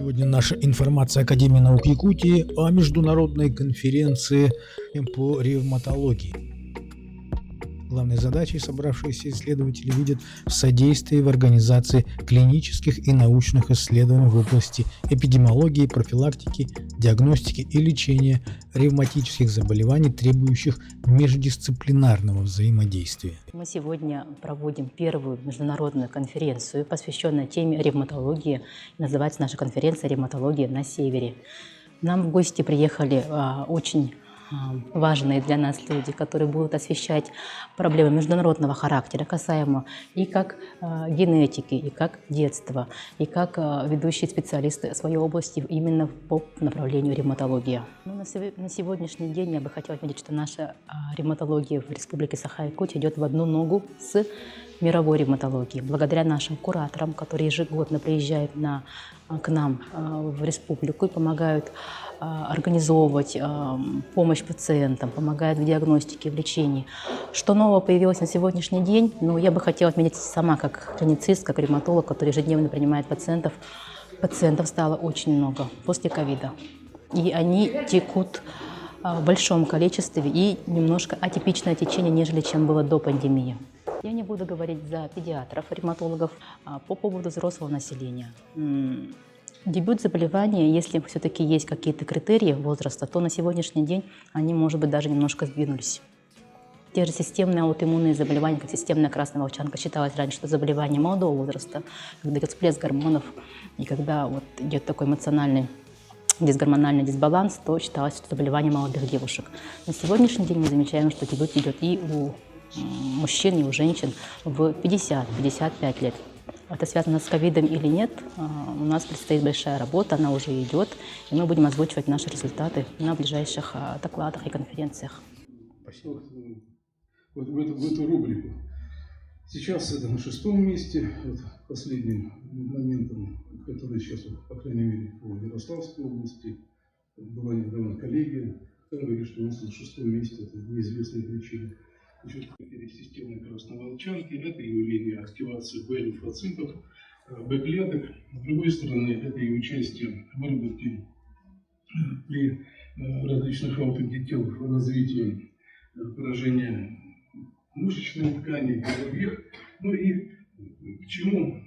Сегодня наша информация Академии наук Якутии о международной конференции по ревматологии. Главной задачей собравшиеся исследователи видят в содействии в организации клинических и научных исследований в области эпидемиологии, профилактики, диагностики и лечения ревматических заболеваний, требующих междисциплинарного взаимодействия. Мы сегодня проводим первую международную конференцию, посвященную теме ревматологии. Называется наша конференция «Ревматология на севере». Нам в гости приехали очень важные для нас люди, которые будут освещать проблемы международного характера, касаемо и как генетики, и как детства, и как ведущие специалисты своей области именно по направлению ревматология. На сегодняшний день я бы хотела отметить, что наша ревматология в Республике Саха-Якутия идет в одну ногу с мировой ревматологией. Благодаря нашим кураторам, которые ежегодно приезжают к нам в республику и помогают организовывать помощь пациентам, помогают в диагностике, в лечении. Что нового появилось на сегодняшний день? Я бы хотела отметить сама, как клиницист, как ревматолог, который ежедневно принимает пациентов. Пациентов стало очень много после ковида. И они текут в большом количестве и немножко атипичное течение, нежели чем было до пандемии. Я не буду говорить за педиатров, ревматологов, по поводу взрослого населения. Дебют заболевания, если все-таки есть какие-то критерии возраста, то на сегодняшний день они, может быть, даже немножко сдвинулись. Те же системные аутоиммунные заболевания, как системная красная волчанка, считалось раньше, что заболевание молодого возраста, когда идет всплеск гормонов и когда идет такой эмоциональный дисгормональный дисбаланс, то считалось, что заболевание молодых девушек. На сегодняшний день мы замечаем, что дебют идет и у мужчин, и у женщин в 50-55 лет. Это связано с ковидом или нет, у нас предстоит большая работа, она уже идет, и мы будем озвучивать наши результаты на ближайших докладах и конференциях. Спасибо. В эту рубрику. Сейчас это на 6-м месте, последним моментом, который сейчас, по крайней мере, по Ярославской области, была недавно коллегия, там говорит, что у нас на 6-м месте, это неизвестные причины. Системной красной волчанки – это явление активации Б-лимфоцитов, Б-клеток. С другой стороны, это и участие в выработке при различных аутодетелах развития поражения мышечной ткани, головных. И к чему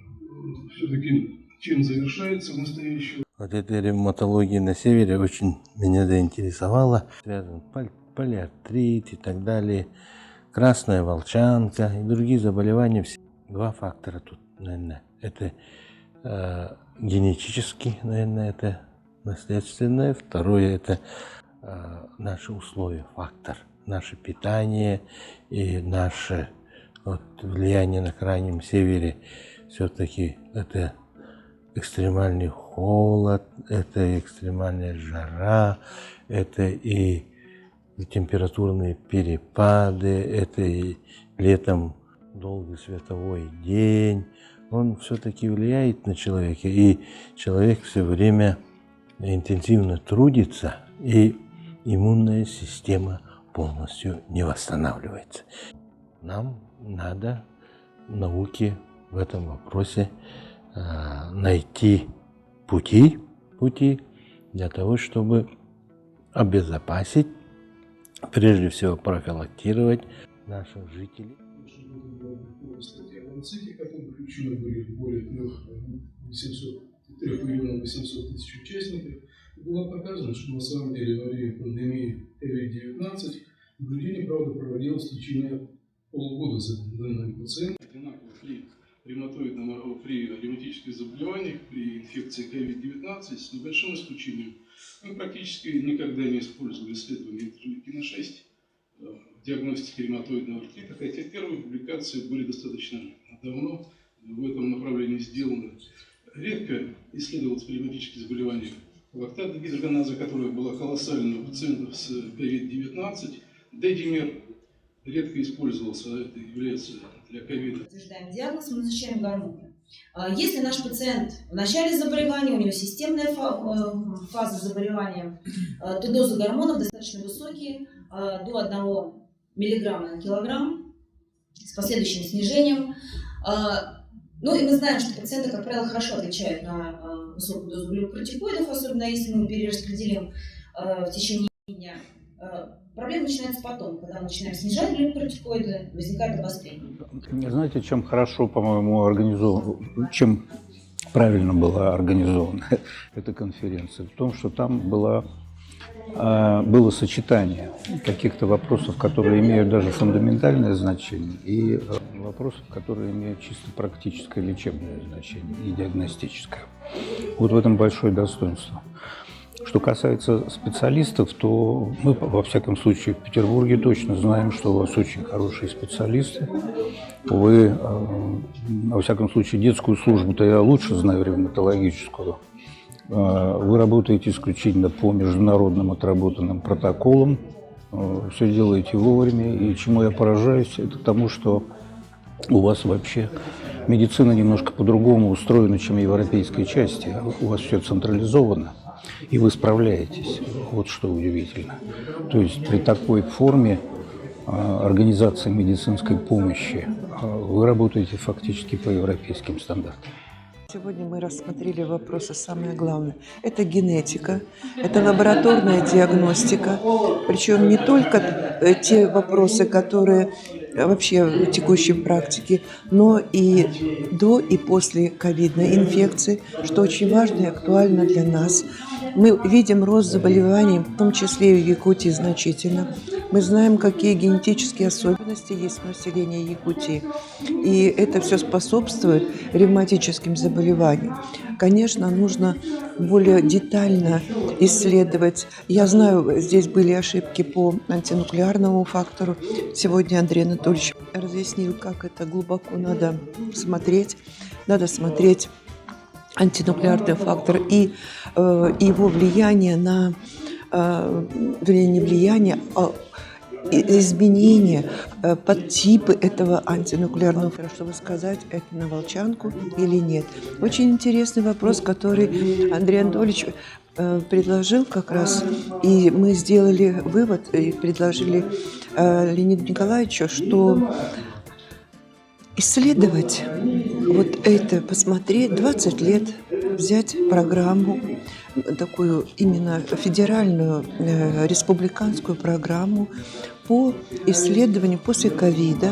все-таки, чем завершается в настоящем? Эта ревматология на севере очень меня заинтересовала. Связан полиартрит и так далее. Красная волчанка и другие заболевания. Два фактора тут, наверное. Это генетический, наверное, это наследственное. Второе – это наши условия, фактор. Наше питание и наше влияние на Крайнем Севере. Все-таки это экстремальный холод, это экстремальная жара, это и температурные перепады, это и летом долгий световой день. Он все-таки влияет на человека, и человек все время интенсивно трудится, и иммунная система полностью не восстанавливается. Нам надо в науке в этом вопросе найти пути для того, чтобы обезопасить, прежде всего профилактировать наших жителей. Которые включены были более 3 миллионов 800 тысяч участников, было показано, что на самом деле во время пандемии COVID-19 в Грузии, правда, проводилось лечение полгода за данными пациентами. Одинаково при ревматических заболеваниях, при инфекции COVID-19, с небольшим исключением. Мы практически никогда не использовали исследования интерлейкина-6 в диагностике ревматоидного артрита, хотя первые публикации были достаточно давно в этом направлении сделаны. Редко исследовалось при ревматических заболеваниях лактатогидрогеназа, которая была колоссальна у пациентов с COVID-19. Дедимер редко использовался, а это является для ковида. Утверждаем диагноз, мы назначаем гормоны. Если наш пациент в начале заболевания, у него системная фаза заболевания, то дозы гормонов достаточно высокие, до 1 мг на килограмм, с последующим снижением. Ну и мы знаем, что пациенты, как правило, хорошо отвечают на высокую дозу глюкокортикоидов, особенно если мы перераспределим в течение дня. Проблема начинается потом, когда мы начинаем снижать глюкокортикоиды, возникает обострение. Знаете, чем хорошо, по-моему, организовано, чем правильно была организована эта конференция? В том, что там было сочетание каких-то вопросов, которые имеют даже фундаментальное значение, и вопросов, которые имеют чисто практическое лечебное значение и диагностическое. Вот в этом большое достоинство. Что касается специалистов, то мы, во всяком случае, в Петербурге точно знаем, что у вас очень хорошие специалисты. Вы, во всяком случае, детскую службу-то я лучше знаю, ревматологическую. Вы работаете исключительно по международным отработанным протоколам, все делаете вовремя, и чему я поражаюсь, это тому, что у вас вообще медицина немножко по-другому устроена, чем в европейской части. У вас все централизовано, и вы справляетесь. Вот что удивительно. То есть при такой форме организации медицинской помощи вы работаете фактически по европейским стандартам. Сегодня мы рассмотрели вопросы самое главное. Это генетика, это лабораторная диагностика, причем не только те вопросы, которые вообще в текущей практике, но и до и после ковидной инфекции, что очень важно и актуально для нас. Мы видим рост заболеваний, в том числе и в Якутии, значительно. Мы знаем, какие генетические особенности есть у населения Якутии. И это все способствует ревматическим заболеваниям. Конечно, нужно более детально исследовать. Я знаю, здесь были ошибки по антинуклеарному фактору. Сегодня Андрей Анатольевич разъяснил, как это глубоко надо смотреть. Надо смотреть антинуклеарный фактор и его влияние на, вернее, не влияние, а изменения подтипы этого антинуклеарного фактора, чтобы сказать, это на волчанку или нет. Очень интересный вопрос, который Андрей Анатольевич предложил как раз, и мы сделали вывод и предложили Леониду Николаевичу, что исследовать вот это, посмотреть 20 лет, взять программу, такую именно федеральную республиканскую программу по исследованию после ковида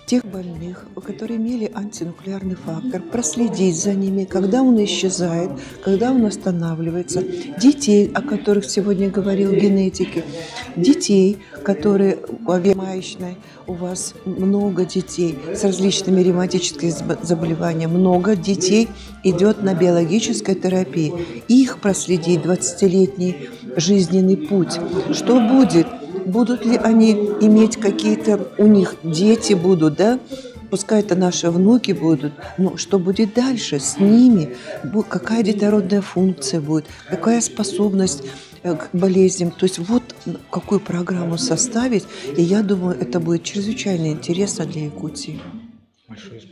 тех больных, которые имели антинуклеарный фактор, проследить за ними, когда он исчезает, когда он останавливается, детей, о которых сегодня говорил генетики, детей, которые маечной, у вас много детей с различными ревматическими заболеваниями, много детей идет на биологической терапии. Их проследить 20-летний жизненный путь. Что будет? Будут ли они иметь какие-то, у них дети будут, да? Пускай это наши внуки будут, но что будет дальше с ними? Какая детородная функция будет? Какая способность к болезням? То есть вот какую программу составить, и я думаю, это будет чрезвычайно интересно для Якутии. Большое спасибо.